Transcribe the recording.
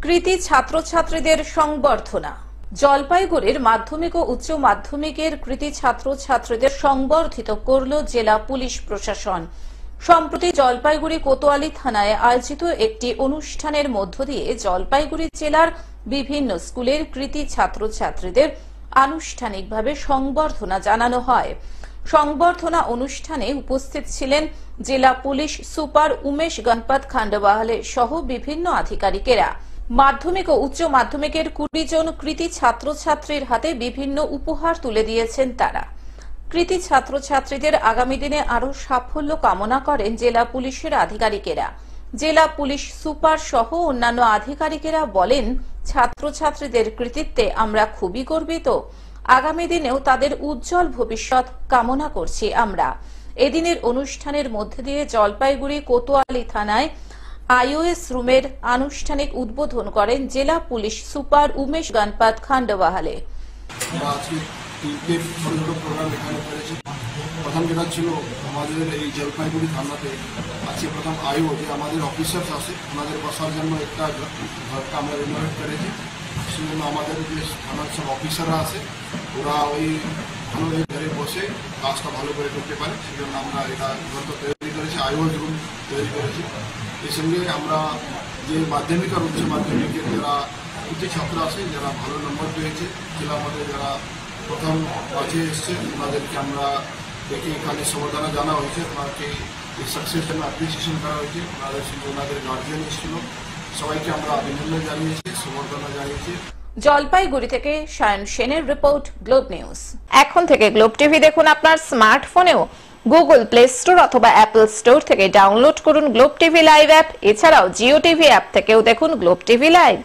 কৃতি ছাত্রছাত্রীদের সংবর্ধনা। জলপাইগুড়ির মাধ্যমিক ও উচ্চ মাধ্যমিকের কৃতি ছাত্রছাত্রীদের সংবর্ধিত করল জেলা পুলিশ প্রশাসন। সম্প্রতি জলপাইগুড়ি কোতোয়ালি থানায় আয়োজিত একটি অনুষ্ঠানের মধ্য দিয়ে জলপাইগুড়ি জেলার বিভিন্ন স্কুলের কৃতি ছাত্রছাত্রীদের আনুষ্ঠানিকভাবে সংবর্ধনা জানানো হয়। সংবর্ধনা অনুষ্ঠানে উপস্থিত ছিলেন জেলা পুলিশ সুপার উমেশ গণপত খান্ডওয়ালে সহ বিভিন্ন আধিকারিকেরা। মাধ্যমিক ও উচ্চ মাধ্যমিকের 20 জন কৃতি ছাত্রছাত্রীর হাতে বিভিন্ন উপহার তুলে দিয়েছেন তারা। কৃতি ছাত্রছাত্রীদের আগামী দিনে আরো সাফল্য কামনা করেন জেলা পুলিশের আধিকারিকেরা। জেলা পুলিশ সুপার সহ অন্যান্য আধিকারিকেরা বলেন, ছাত্রছাত্রীদের কৃতিত্বে আমরা খুবই গর্বিত। আগামী দিনেও তাদের উজ্জ্বল ভবিষ্যৎ কামনা করছি আমরা। এদিনের অনুষ্ঠানের মধ্যে দিয়ে জলপাইগুড়ি কোতোয়ালি থানায় আইওএস রুমের আনুষ্ঠানিক উদ্বোধন করেন জেলা পুলিশ সুপার উমেশ গণপত খান্ডওয়ালে। প্রথম যেটা ছিল আমাদের এই জলপাইগুড়ি থানাতে আজকে প্রথম আইও যে আমাদের অফিসার্স আছে ওনাদের বসার জন্য একটা ঘরটা আমরা রিনোভেট করেছি। সেই জন্য আমাদের যে থানার সব অফিসাররা আছে ওরা ওই ভালো ঘরে বসে কাজটা ভালো করে করতে পারে, সেই জন্য আমরা এটা ঘরটা তৈরি করেছি, আইও রুম তৈরি করেছি। এর সঙ্গে আমরা যে মাধ্যমিক আর উচ্চ মাধ্যমিকের যারা কৃতি ছাত্র আছে, যারা ভালো নম্বর পেয়েছে, জেলার মধ্যে যারা প্রথম কাজে এসছে ওনাদেরকে আমরা দেখে এখানে সম্বর্ধনা জানা হয়েছে, ওনাকে এই সাকসেস জন্য অ্যাপ্রিসিয়েশন করা হয়েছে। ওনাদের সঙ্গে ওনাদের গার্জিয়ান এসেছিল, সবাইকে আমরা অভিনন্দন জানিয়েছি, সম্বর্ধনা জানিয়েছি। জলপাইগুড়ি থেকে সায়ন সেনের রিপোর্ট, গ্লোব নিউজ। এখন থেকে গ্লোব টিভি দেখুন আপনার স্মার্টফোনেও। গুগল প্লে স্টোর অথবা অ্যাপল স্টোর থেকে ডাউনলোড করুন গ্লোব টিভি লাইভ অ্যাপ। এছাড়াও জিও টিভি অ্যাপ থেকেও দেখুন গ্লোব টিভি লাইভ।